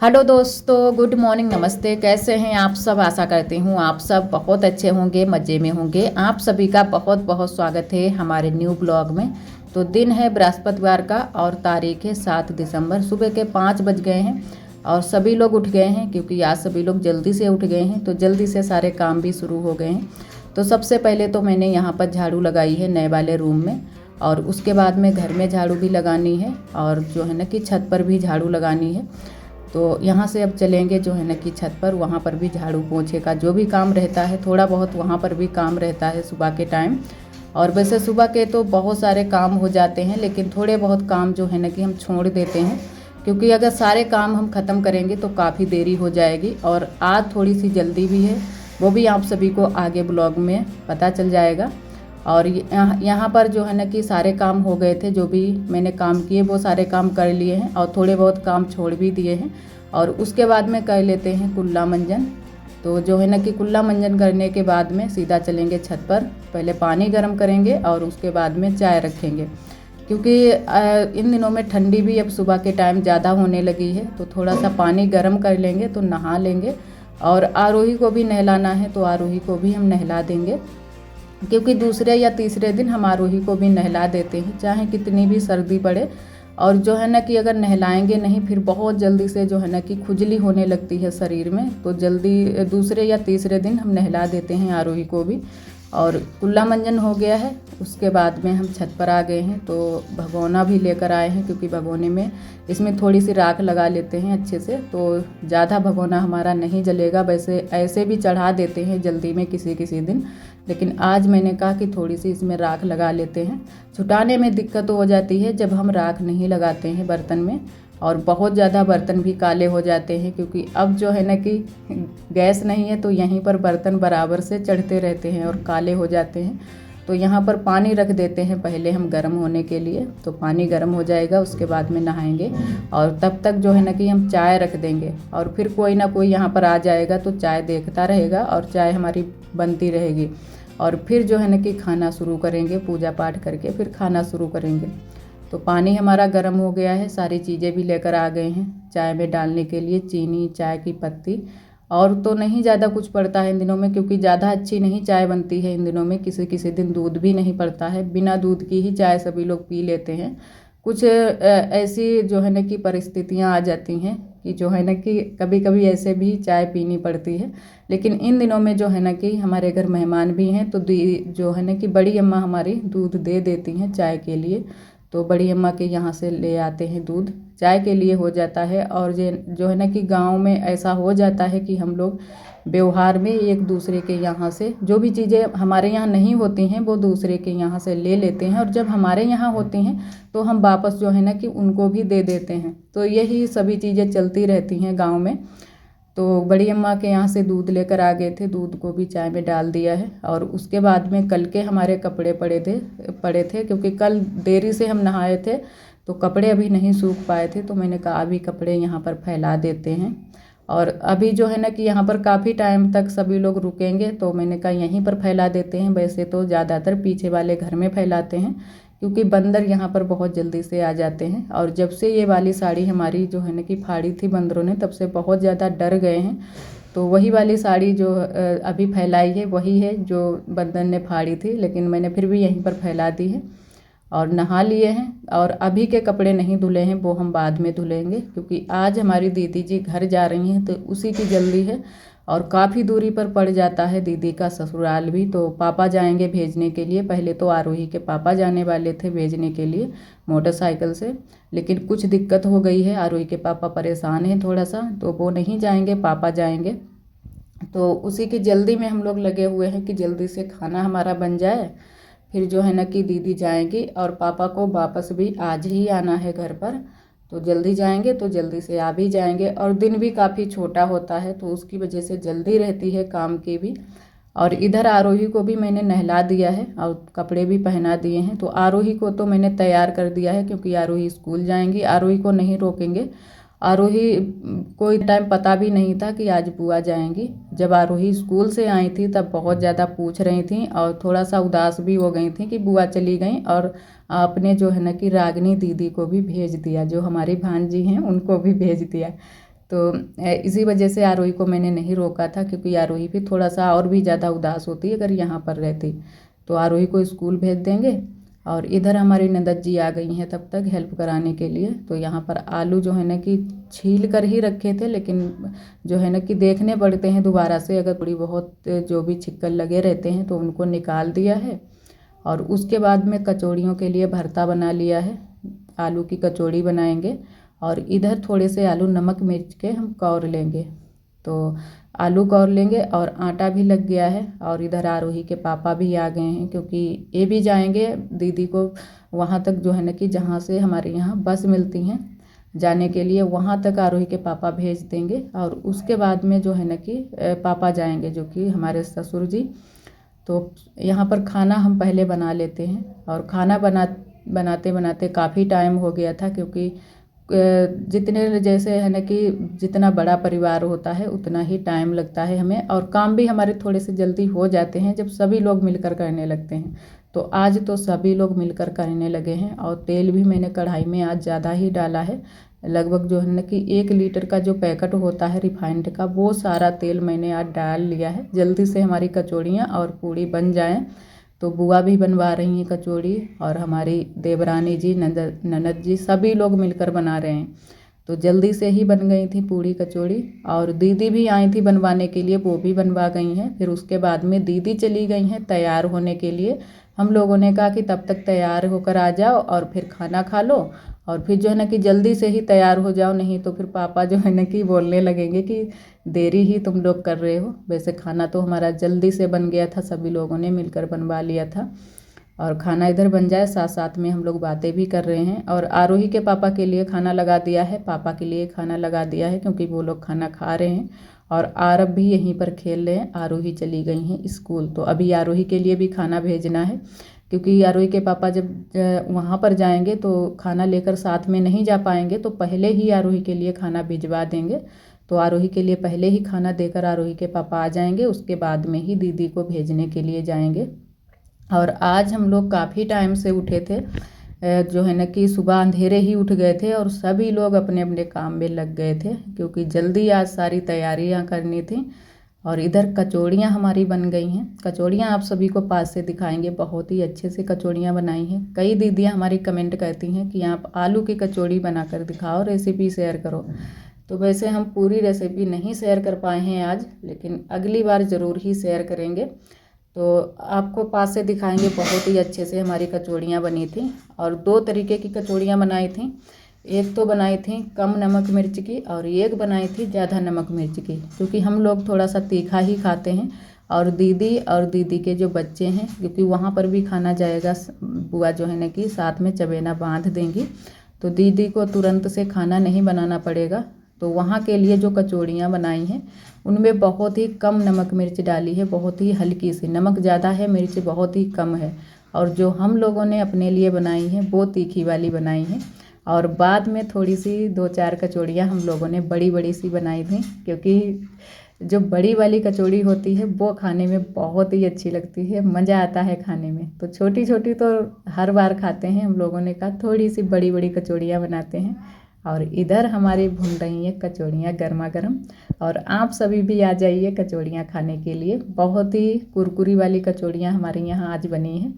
Hello दोस्तों, good morning, नमस्ते। कैसे हैं आप सब? आशा करती हूँ आप सब बहुत अच्छे होंगे, मज़े में होंगे। आप सभी का बहुत बहुत स्वागत है हमारे न्यू ब्लॉग में। तो दिन है बृहस्पतिवार का और तारीख है 7 दिसंबर। सुबह के 5 बज गए हैं और सभी लोग उठ गए हैं क्योंकि आज सभी लोग जल्दी से उठ गए हैं, तो जल्दी से सारे काम भी शुरू हो गए हैं। तो सबसे पहले तो मैंने यहाँ पर झाड़ू लगाई है नए वाले रूम में, और उसके बाद में घर में झाड़ू भी लगानी है और जो है ना कि छत पर भी झाड़ू लगानी है। तो यहाँ से अब चलेंगे जो है ना कि छत पर, वहाँ पर भी झाड़ू पोंछे का जो भी काम रहता है, थोड़ा बहुत वहाँ पर भी काम रहता है सुबह के टाइम। और वैसे सुबह के तो बहुत सारे काम हो जाते हैं, लेकिन थोड़े बहुत काम जो है ना कि हम छोड़ देते हैं, क्योंकि अगर सारे काम हम ख़त्म करेंगे तो काफ़ी देरी हो जाएगी। और आज थोड़ी सी जल्दी भी है, वो भी आप सभी को आगे ब्लॉग में पता चल जाएगा। और यहाँ पर जो है ना कि सारे काम हो गए थे, जो भी मैंने काम किए वो सारे काम कर लिए हैं और थोड़े बहुत काम छोड़ भी दिए हैं। और उसके बाद में कर लेते हैं कुल्ला मंजन। तो जो है ना कि कुल्ला मंजन करने के बाद में सीधा चलेंगे छत पर। पहले पानी गर्म करेंगे और उसके बाद में चाय रखेंगे, क्योंकि इन दिनों में ठंडी भी अब सुबह के टाइम ज़्यादा होने लगी है। तो थोड़ा सा पानी गर्म कर लेंगे तो नहा लेंगे। और आरोही को भी नहलाना है तो आरोही को भी हम नहला देंगे, क्योंकि दूसरे या तीसरे दिन हम आरोही को भी नहला देते हैं, चाहे कितनी भी सर्दी पड़े। और जो है ना कि अगर नहलाएंगे नहीं फिर बहुत जल्दी से जो है ना कि खुजली होने लगती है शरीर में, तो जल्दी दूसरे या तीसरे दिन हम नहला देते हैं आरोही को भी। और कुल्ला मंजन हो गया है, उसके बाद में हम छत पर आ गए हैं। तो भगोना भी लेकर आए हैं, क्योंकि भगोने में इसमें थोड़ी सी राख लगा लेते हैं अच्छे से, तो ज़्यादा भगोना हमारा नहीं जलेगा। वैसे ऐसे भी चढ़ा देते हैं जल्दी में किसी किसी दिन, लेकिन आज मैंने कहा कि थोड़ी सी इसमें राख लगा लेते हैं। छुटाने में दिक्कत हो जाती है जब हम राख नहीं लगाते हैं बर्तन में, और बहुत ज़्यादा बर्तन भी काले हो जाते हैं, क्योंकि अब जो है ना कि गैस नहीं है तो यहीं पर बर्तन बराबर से चढ़ते रहते हैं और काले हो जाते हैं। तो यहाँ पर पानी रख देते हैं पहले हम गर्म होने के लिए। तो पानी गर्म हो जाएगा, उसके बाद में नहाएंगे। और तब तक जो है ना कि हम चाय रख देंगे, और फिर कोई ना कोई यहाँ पर आ जाएगा तो चाय देखता रहेगा और चाय हमारी बनती रहेगी। और फिर जो है ना कि खाना शुरू करेंगे, पूजा पाठ करके फिर खाना शुरू करेंगे। तो पानी हमारा गर्म हो गया है, सारी चीज़ें भी लेकर आ गए हैं चाय में डालने के लिए, चीनी, चाय की पत्ती। और तो नहीं ज़्यादा कुछ पड़ता है इन दिनों में, क्योंकि ज़्यादा अच्छी नहीं चाय बनती है इन दिनों में। किसी किसी दिन दूध भी नहीं पड़ता है, बिना दूध की ही चाय सभी लोग पी लेते हैं। कुछ ऐसी जो है ना कि परिस्थितियाँ आ जाती हैं कि जो है ना कि कभी कभी ऐसे भी चाय पीनी पड़ती है। लेकिन इन दिनों में जो है ना कि हमारे घर मेहमान भी हैं, तो जो है ना कि बड़ी अम्मा हमारी दूध दे देती हैं चाय के लिए। तो बड़ी अम्मा के यहाँ से ले आते हैं दूध, चाय के लिए हो जाता है। और जो है ना कि गांव में ऐसा हो जाता है कि हम लोग व्यवहार में एक दूसरे के यहाँ से जो भी चीज़ें हमारे यहाँ नहीं होती हैं वो दूसरे के यहाँ से ले लेते हैं, और जब हमारे यहाँ होती हैं तो हम वापस जो है ना कि उनको भी दे देते हैं। तो यही सभी चीज़ें चलती रहती हैं गाँव में। तो बड़ी अम्मा के यहाँ से दूध लेकर आ गए थे, दूध को भी चाय में डाल दिया है। और उसके बाद में कल के हमारे कपड़े पड़े थे, क्योंकि कल देरी से हम नहाए थे तो कपड़े अभी नहीं सूख पाए थे। तो मैंने कहा अभी कपड़े यहाँ पर फैला देते हैं। और अभी जो है ना कि यहाँ पर काफ़ी टाइम तक सभी लोग रुकेंगे, तो मैंने कहा यहीं पर फैला देते हैं। वैसे तो ज़्यादातर पीछे वाले घर में फैलाते हैं, क्योंकि बंदर यहाँ पर बहुत जल्दी से आ जाते हैं। और जब से ये वाली साड़ी हमारी जो है ना कि फाड़ी थी बंदरों ने, तब से बहुत ज़्यादा डर गए हैं। तो वही वाली साड़ी जो अभी फैलाई है वही है जो बंदर ने फाड़ी थी, लेकिन मैंने फिर भी यहीं पर फैला दी है। और नहा लिए हैं, और अभी के कपड़े नहीं धुले हैं, वो हम बाद में धुलेंगे, क्योंकि आज हमारी दीदी जी घर जा रही हैं तो उसी की जल्दी है। और काफ़ी दूरी पर पड़ जाता है दीदी का ससुराल भी। तो पापा जाएंगे भेजने के लिए। पहले तो आरोही के पापा जाने वाले थे भेजने के लिए मोटरसाइकिल से, लेकिन कुछ दिक्कत हो गई है, आरोही के पापा परेशान हैं थोड़ा सा, तो वो नहीं जाएंगे, पापा जाएंगे। तो उसी की जल्दी में हम लोग लगे हुए हैं कि जल्दी से खाना हमारा बन जाए, फिर जो है ना कि दीदी जाएंगी। और पापा को वापस भी आज ही आना है घर पर, तो जल्दी जाएंगे तो जल्दी से आ भी जाएंगे। और दिन भी काफ़ी छोटा होता है तो उसकी वजह से जल्दी रहती है काम की भी। और इधर आरोही को भी मैंने नहला दिया है और कपड़े भी पहना दिए हैं। तो आरोही को तो मैंने तैयार कर दिया है, क्योंकि आरोही स्कूल जाएंगी, आरोही को नहीं रोकेंगे। आरोही कोई टाइम पता भी नहीं था कि आज बुआ जाएंगी। जब आरोही स्कूल से आई थी तब बहुत ज़्यादा पूछ रही थी और थोड़ा सा उदास भी हो गई थी कि बुआ चली गई। और आपने जो है ना कि रागिनी दीदी को भी भेज दिया, जो हमारी भांजी हैं उनको भी भेज दिया। तो इसी वजह से आरोही को मैंने नहीं रोका था, क्योंकि आरोही भी थोड़ा सा और भी ज़्यादा उदास होती अगर यहाँ पर रहती। तो आरोही को स्कूल भेज देंगे। और इधर हमारी ननद जी आ गई हैं तब तक हेल्प कराने के लिए। तो यहाँ पर आलू जो है ना कि छील कर ही रखे थे, लेकिन जो है ना कि देखने पड़ते हैं दोबारा से, अगर थोड़ी बहुत जो भी छिक्कल लगे रहते हैं तो उनको निकाल दिया है। और उसके बाद में कचौड़ियों के लिए भरता बना लिया है, आलू की कचौड़ी बनाएंगे। और इधर थोड़े से आलू नमक मिर्च के हम कौर लेंगे। तो आलू कौर लेंगे और आटा भी लग गया है। और इधर आरोही के पापा भी आ गए हैं, क्योंकि ये भी जाएंगे दीदी को वहाँ तक जो है ना कि जहाँ से हमारे यहाँ बस मिलती हैं जाने के लिए, वहाँ तक आरोही के पापा भेज देंगे। और उसके बाद में जो है ना कि पापा जाएंगे, जो कि हमारे ससुर जी। तो यहाँ पर खाना हम पहले बना लेते हैं। और खाना बनाते बनाते काफ़ी टाइम हो गया था, क्योंकि जितने जैसे है ना कि जितना बड़ा परिवार होता है उतना ही टाइम लगता है हमें, और काम भी हमारे थोड़े से जल्दी हो जाते हैं जब सभी लोग मिलकर करने लगते हैं। तो आज तो सभी लोग मिलकर करने लगे हैं। और तेल भी मैंने कढ़ाई में आज ज़्यादा ही डाला है, लगभग जो है ना कि 1 लीटर का जो पैकेट होता है रिफाइंड का, वो सारा तेल मैंने आज डाल लिया है, जल्दी से हमारी कचौड़ियाँ और पूड़ी बन जाएँ। तो बुआ भी बनवा रही हैं कचौड़ी, और हमारी देवरानी जी, ननद जी, सभी लोग मिलकर बना रहे हैं। तो जल्दी से ही बन गई थी पूड़ी कचौड़ी। और दीदी भी आई थी बनवाने के लिए, वो भी बनवा गई हैं। फिर उसके बाद में दीदी चली गई हैं तैयार होने के लिए। हम लोगों ने कहा कि तब तक तैयार होकर आ जाओ और फिर खाना खा लो, और फिर जो है ना कि जल्दी से ही तैयार हो जाओ, नहीं तो फिर पापा जो है ना कि बोलने लगेंगे कि देरी ही तुम लोग कर रहे हो। वैसे खाना तो हमारा जल्दी से बन गया था, सभी लोगों ने मिलकर बनवा लिया था। और खाना इधर बन जाए, साथ साथ में हम लोग बातें भी कर रहे हैं। और आरोही के पापा के लिए खाना लगा दिया है, पापा के लिए खाना लगा दिया है, क्योंकि वो लोग खाना खा रहे हैं। और आरब भी यहीं पर खेल रहे हैं। आरोही चली गई हैं स्कूल, तो अभी आरोही के लिए भी खाना भेजना है, क्योंकि आरोही के पापा जब वहाँ पर जाएंगे तो खाना लेकर साथ में नहीं जा पाएंगे, तो पहले ही आरोही के लिए खाना भिजवा देंगे। तो आरोही के लिए पहले ही खाना देकर आरोही के पापा आ जाएंगे, उसके बाद में ही दीदी को भेजने के लिए जाएंगे। और आज हम लोग काफ़ी टाइम से उठे थे, जो है ना कि सुबह अंधेरे ही उठ गए थे, और सभी लोग अपने अपने काम में लग गए थे, क्योंकि जल्दी आज सारी तैयारियां करनी थी। और इधर कचौड़ियाँ हमारी बन गई हैं। कचौड़ियाँ आप सभी को पास से दिखाएंगे, बहुत ही अच्छे से कचौड़ियाँ बनाई हैं। कई दीदियाँ हमारी कमेंट करती हैं कि आप आलू की कचौड़ी बनाकर दिखाओ, रेसिपी शेयर करो। तो वैसे हम पूरी रेसिपी नहीं शेयर कर पाए हैं आज, लेकिन अगली बार ज़रूर ही शेयर करेंगे। तो आपको पास से दिखाएंगे, बहुत ही अच्छे से हमारी कचौड़ियाँ बनी थी। और 2 तरीके की कचौड़ियाँ बनाई थी, एक तो बनाई थी कम नमक मिर्च की, और एक बनाई थी ज़्यादा नमक मिर्च की, क्योंकि हम लोग थोड़ा सा तीखा ही खाते हैं। और दीदी के जो बच्चे हैं, क्योंकि वहाँ पर भी खाना जाएगा, बुआ जो है ना कि साथ में चबेना बांध देंगी, तो दीदी को तुरंत से खाना नहीं बनाना पड़ेगा। तो वहाँ के लिए जो कचौड़ियाँ बनाई हैं उनमें बहुत ही कम नमक मिर्च डाली है, बहुत ही हल्की सी, नमक ज़्यादा है, मिर्च बहुत ही कम है। और जो हम लोगों ने अपने लिए बनाई हैं वो तीखी वाली बनाई हैं। और बाद में थोड़ी सी 2-4 कचौड़ियाँ हम लोगों ने बड़ी बड़ी सी बनाई थी, क्योंकि जो बड़ी वाली कचौड़ी होती है वो खाने में बहुत ही अच्छी लगती है, मज़ा आता है खाने में। तो छोटी छोटी तो हर बार खाते हैं, हम लोगों ने कहा थोड़ी सी बड़ी बड़ी कचौड़ियाँ बनाते हैं। और इधर हमारी भून रही हैं कचौड़ियाँ गर्मा गर्म, और आप सभी भी आ जाइए कचौड़ियाँ खाने के लिए। बहुत ही कुरकुरी वाली कचौड़ियाँ हमारे यहाँ आज बनी हैं।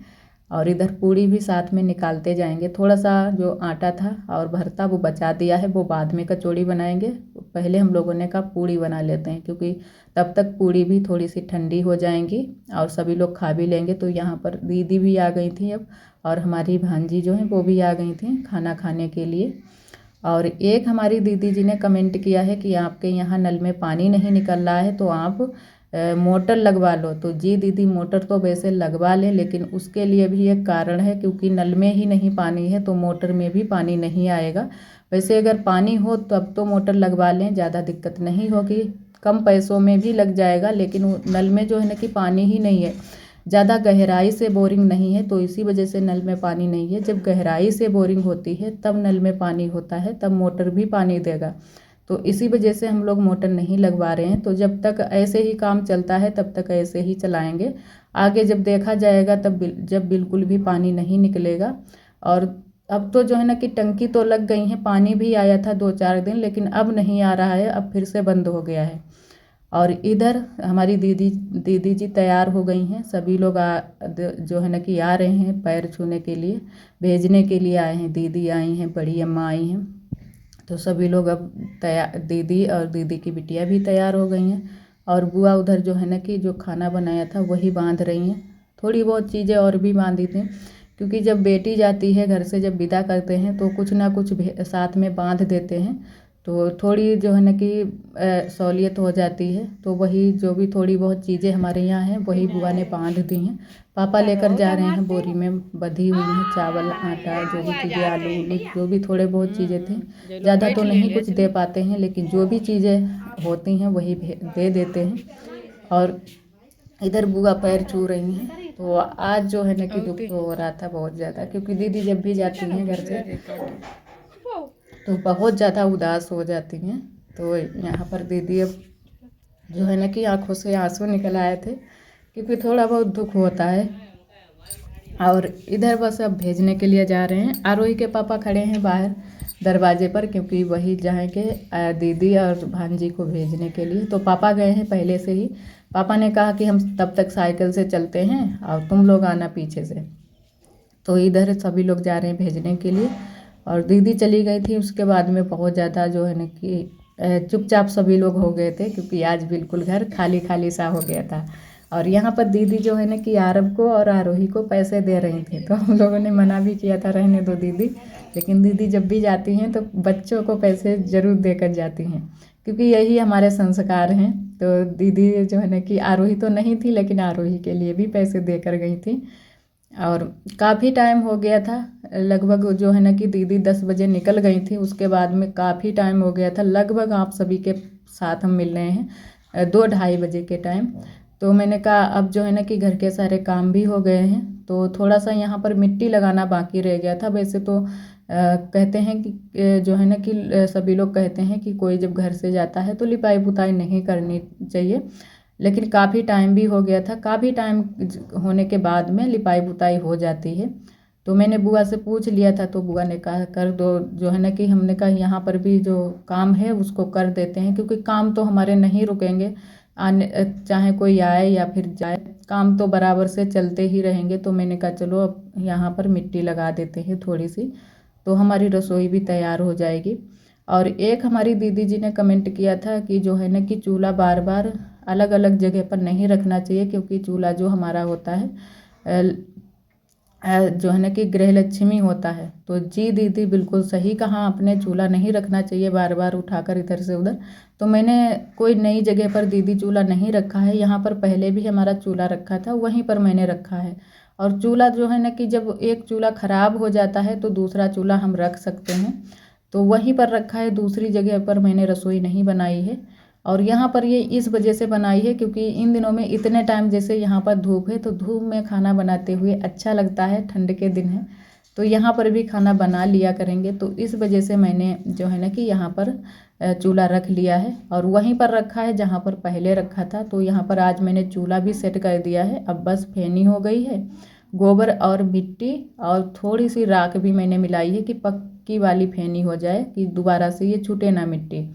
और इधर पूड़ी भी साथ में निकालते जाएंगे, थोड़ा सा जो आटा था और भरता वो बचा दिया है, वो बाद में कचौड़ी बनाएंगे। पहले हम लोगों ने कहा पूड़ी बना लेते हैं, क्योंकि तब तक पूड़ी भी थोड़ी सी ठंडी हो जाएंगी और सभी लोग खा भी लेंगे। तो यहाँ पर दीदी भी आ गई थी अब, और हमारी भांजी जो हैं वो भी आ गई थी खाना खाने के लिए। और एक हमारी दीदी जी ने कमेंट किया है कि आपके यहाँ नल में पानी नहीं निकल रहा है, तो आप मोटर लगवा लो। तो जी दीदी, मोटर तो वैसे लगवा लें, लेकिन उसके लिए भी एक कारण है, क्योंकि नल में ही नहीं पानी है तो मोटर में भी पानी नहीं आएगा। वैसे अगर पानी हो तब तो मोटर लगवा लें, ज़्यादा दिक्कत नहीं होगी, कम पैसों में भी लग जाएगा। लेकिन नल में जो है ना कि पानी ही नहीं है, ज़्यादा गहराई से बोरिंग नहीं है, तो इसी वजह से नल में पानी नहीं है। जब गहराई से बोरिंग होती है तब नल में पानी होता है, तब मोटर भी पानी देगा। तो इसी वजह से हम लोग मोटर नहीं लगवा रहे हैं। तो जब तक ऐसे ही काम चलता है तब तक ऐसे ही चलाएंगे। आगे जब देखा जाएगा तब जब बिल्कुल भी पानी नहीं निकलेगा और अब तो जो है ना कि टंकी तो लग गई है, पानी भी आया था 2-4 दिन, लेकिन अब नहीं आ रहा है, अब फिर से बंद हो गया है। और इधर हमारी दीदी दीदी जी तैयार हो गई हैं, सभी लोग जो है ना कि आ रहे हैं पैर छूने के लिए, भेजने के लिए आए हैं। दीदी आई हैं, बड़ी अम्मा आई हैं, तो सभी लोग अब तैयार, दीदी और दीदी की बिटिया भी तैयार हो गई हैं। और बुआ उधर जो है ना कि जो खाना बनाया था वही बांध रही हैं। थोड़ी बहुत चीज़ें और भी बांधी थी, क्योंकि जब बेटी जाती है घर से, जब विदा करते हैं तो कुछ ना कुछ साथ में बांध देते हैं, तो थोड़ी जो है ना कि सहूलियत हो जाती है। तो वही जो भी थोड़ी बहुत चीज़ें हमारे यहाँ हैं वही बुआ ने बांध दी हैं। पापा लेकर जा रहे हैं, बोरी में बंधी हुई हैं, चावल आटा जो भी चीज़ें, आलू उलू जो भी थोड़े बहुत चीज़ें थी। ज़्यादा तो नहीं कुछ दे पाते हैं, लेकिन जो भी चीज़ें होती हैं वही दे देते हैं। और इधर बुआ पैर छू रही हैं। तो आज जो है ना कि दुख तो हो रहा था बहुत ज़्यादा, क्योंकि दीदी जब भी जाती हैं घर से तो बहुत ज़्यादा उदास हो जाती हैं। तो यहाँ पर दीदी अब जो है ना कि आंखों से आंसू निकल आए थे, क्योंकि थोड़ा बहुत दुख होता है। और इधर बस अब भेजने के लिए जा रहे हैं। आरोही के पापा खड़े हैं बाहर दरवाजे पर, क्योंकि वही जाएंगे दीदी और भांजी को भेजने के लिए। तो पापा गए हैं पहले से ही। पापा ने कहा कि हम तब तक साइकिल से चलते हैं और तुम लोग आना पीछे से। तो इधर सभी लोग जा रहे हैं भेजने के लिए। और दीदी चली गई थी, उसके बाद में बहुत ज़्यादा जो है ना कि चुपचाप सभी लोग हो गए थे, क्योंकि आज बिल्कुल घर खाली खाली सा हो गया था। और यहाँ पर दीदी जो है ना कि आरव को और आरोही को पैसे दे रही थी, तो हम लोगों ने मना भी किया था रहने दो दीदी, लेकिन दीदी जब भी जाती हैं तो बच्चों को पैसे ज़रूर देकर जाती हैं, क्योंकि यही हमारे संस्कार हैं। तो दीदी जो है ना कि आरोही तो नहीं थी, लेकिन आरोही के लिए भी पैसे देकर गई थी। और काफ़ी टाइम हो गया था, लगभग जो है ना कि दीदी 10 बजे निकल गई थी, उसके बाद में काफ़ी टाइम हो गया था। लगभग आप सभी के साथ हम मिल रहे हैं 2-2:30 बजे के टाइम। तो मैंने कहा अब जो है ना कि घर के सारे काम भी हो गए हैं, तो थोड़ा सा यहाँ पर मिट्टी लगाना बाकी रह गया था। वैसे तो कहते हैं कि जो है ना कि सभी लोग कहते हैं कि कोई जब घर से जाता है तो लिपाई पुताई नहीं करनी चाहिए, लेकिन काफ़ी टाइम भी हो गया था। काफ़ी टाइम होने के बाद में लिपाई पुताई हो जाती है। तो मैंने बुआ से पूछ लिया था, तो बुआ ने कहा कर दो। जो है ना कि हमने कहा यहाँ पर भी जो काम है उसको कर देते हैं, क्योंकि काम तो हमारे नहीं रुकेंगे, आने चाहे कोई आए या फिर जाए, काम तो बराबर से चलते ही रहेंगे। तो मैंने कहा चलो अब यहाँ पर मिट्टी लगा देते हैं थोड़ी सी, तो हमारी रसोई भी तैयार हो जाएगी। और एक हमारी दीदी जी ने कमेंट किया था कि जो है ना कि चूल्हा बार बार अलग अलग जगह पर नहीं रखना चाहिए, क्योंकि चूल्हा जो हमारा होता है जो है ना कि गृह लक्ष्मी होता है। तो जी दीदी बिल्कुल सही कहा आपने, चूल्हा नहीं रखना चाहिए बार बार उठाकर इधर से उधर। तो मैंने कोई नई जगह पर दीदी चूल्हा नहीं रखा है, यहाँ पर पहले भी हमारा चूल्हा रखा था, वहीं पर मैंने रखा है। और चूल्हा जो है ना कि जब एक चूल्हा ख़राब हो जाता है तो दूसरा चूल्हा हम रख सकते हैं, तो वहीं पर रखा है, दूसरी जगह पर मैंने रसोई नहीं बनाई है। और यहाँ पर ये इस वजह से बनाई है क्योंकि इन दिनों में इतने टाइम जैसे यहाँ पर धूप है, तो धूप में खाना बनाते हुए अच्छा लगता है, ठंड के दिन है तो यहाँ पर भी खाना बना लिया करेंगे। तो इस वजह से मैंने जो है ना कि यहाँ पर चूल्हा रख लिया है और वहीं पर रखा है जहाँ पर पहले रखा था। तो यहाँ पर आज मैंने चूल्हा भी सेट कर दिया है। अब बस फेनी हो गई है, गोबर और मिट्टी और थोड़ी सी राख भी मैंने मिलाई है कि पक्की वाली फेनी हो जाए, कि दोबारा से ये छूटे ना मिट्टी।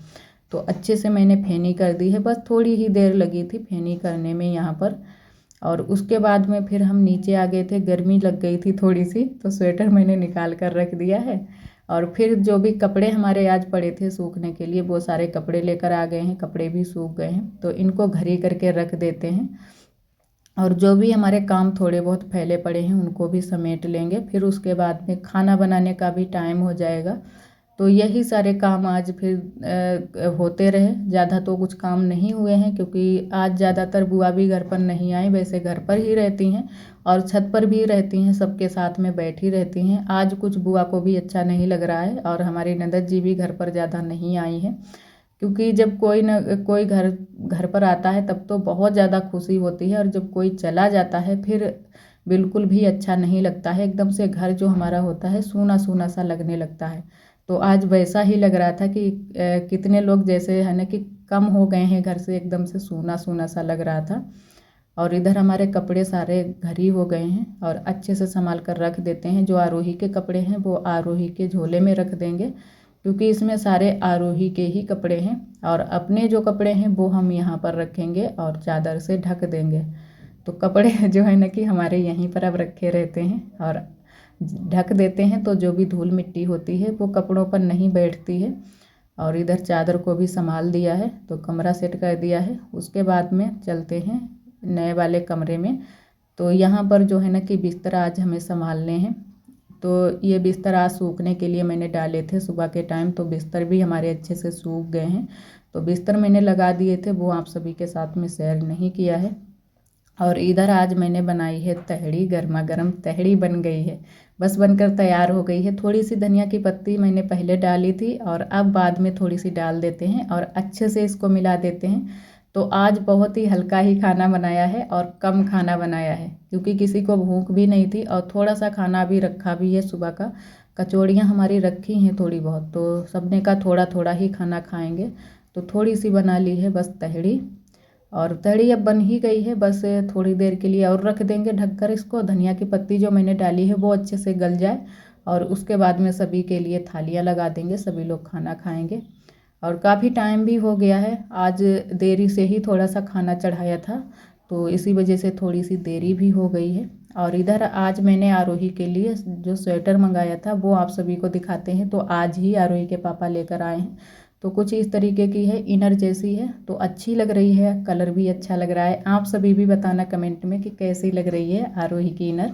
तो अच्छे से मैंने फेनी कर दी है, बस थोड़ी ही देर लगी थी फेनी करने में यहाँ पर। और उसके बाद में फिर हम नीचे आ गए थे, गर्मी लग गई थी थोड़ी सी, तो स्वेटर मैंने निकाल कर रख दिया है। और फिर जो भी कपड़े हमारे आज पड़े थे सूखने के लिए, वो सारे कपड़े लेकर आ गए हैं, कपड़े भी सूख गए हैं, तो इनको घरी करके रख देते हैं। और जो भी हमारे काम थोड़े बहुत फैले पड़े हैं उनको भी समेट लेंगे, फिर उसके बाद में खाना बनाने का भी टाइम हो जाएगा। तो यही सारे काम आज फिर होते रहे, ज़्यादा तो कुछ काम नहीं हुए हैं, क्योंकि आज ज़्यादातर बुआ भी घर पर नहीं आई, वैसे घर पर ही रहती हैं और छत पर भी रहती हैं, सबके साथ में बैठी रहती हैं। आज कुछ बुआ को भी अच्छा नहीं लग रहा है और हमारी ननद जी भी घर पर ज़्यादा नहीं आई हैं, क्योंकि जब कोई न कोई घर घर पर आता है तब तो बहुत ज़्यादा खुशी होती है, और जब कोई चला जाता है फिर बिल्कुल भी अच्छा नहीं लगता है, एकदम से घर जो हमारा होता है सूना सूना सा लगने लगता है। तो आज वैसा ही लग रहा था कि कितने लोग जैसे है ना कि कम हो गए हैं घर से, एकदम से सूना सूना सा लग रहा था। और इधर हमारे कपड़े सारे घर ही हो गए हैं और अच्छे से संभाल कर रख देते हैं। जो आरोही के कपड़े हैं वो आरोही के झोले में रख देंगे, क्योंकि इसमें सारे आरोही के ही कपड़े हैं। और अपने जो कपड़े हैं वो हम यहाँ पर रखेंगे और चादर से ढक देंगे। तो कपड़े जो है ना कि हमारे यहीं पर अब रखे रहते हैं और ढक देते हैं, तो जो भी धूल मिट्टी होती है वो कपड़ों पर नहीं बैठती है। और इधर चादर को भी संभाल दिया है, तो कमरा सेट कर दिया है। उसके बाद में चलते हैं नए वाले कमरे में। तो यहाँ पर जो है ना कि बिस्तर आज हमें संभालने हैं। तो ये बिस्तर आज सूखने के लिए मैंने डाले थे सुबह के टाइम, तो बिस्तर भी हमारे अच्छे से सूख गए हैं। तो बिस्तर मैंने लगा दिए थे, वो आप सभी के साथ में शेयर नहीं किया है। और इधर आज मैंने बनाई है तहड़ी, गर्मा गर्म तहड़ी बन गई है, बस बनकर तैयार हो गई है। थोड़ी सी धनिया की पत्ती मैंने पहले डाली थी और अब बाद में थोड़ी सी डाल देते हैं और अच्छे से इसको मिला देते हैं। तो आज बहुत ही हल्का ही खाना बनाया है और कम खाना बनाया है, क्योंकि किसी को भूख भी नहीं थी और थोड़ा सा खाना भी रखा भी है सुबह का। कचौड़ियाँ हमारी रखी हैं थोड़ी बहुत, तो सबने का थोड़ा थोड़ा ही खाना खाएंगे, तो थोड़ी सी बना ली है बस तहड़ी। और तहड़ी अब बन ही गई है, बस थोड़ी देर के लिए और रख देंगे ढककर इसको। धनिया की पत्ती जो मैंने डाली है वो अच्छे से गल जाए और उसके बाद में सभी के लिए थालियाँ लगा देंगे, सभी लोग खाना खाएंगे। और काफ़ी टाइम भी हो गया है, आज देरी से ही थोड़ा सा खाना चढ़ाया था, तो इसी वजह से थोड़ी सी देरी भी हो गई है। और इधर आज मैंने आरोही के लिए जो स्वेटर मंगाया था वो आप सभी को दिखाते हैं। तो आज ही आरोही के पापा लेकर आए हैं, तो कुछ इस तरीके की है, इनर जैसी है, तो अच्छी लग रही है, कलर भी अच्छा लग रहा है। आप सभी भी बताना कमेंट में कि कैसी लग रही है आरोही की इनर।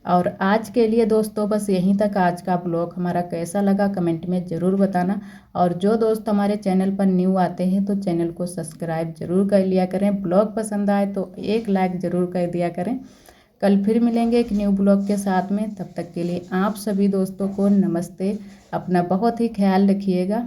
और आज के लिए दोस्तों बस यहीं तक। आज का ब्लॉग हमारा कैसा लगा कमेंट में ज़रूर बताना। और जो दोस्त हमारे चैनल पर न्यू आते हैं तो चैनल को सब्सक्राइब ज़रूर कर लिया करें। ब्लॉग पसंद आए तो एक लाइक ज़रूर कर दिया करें। कल फिर मिलेंगे एक न्यू ब्लॉग के साथ में, तब तक के लिए आप सभी दोस्तों को नमस्ते। अपना बहुत ही ख्याल रखिएगा।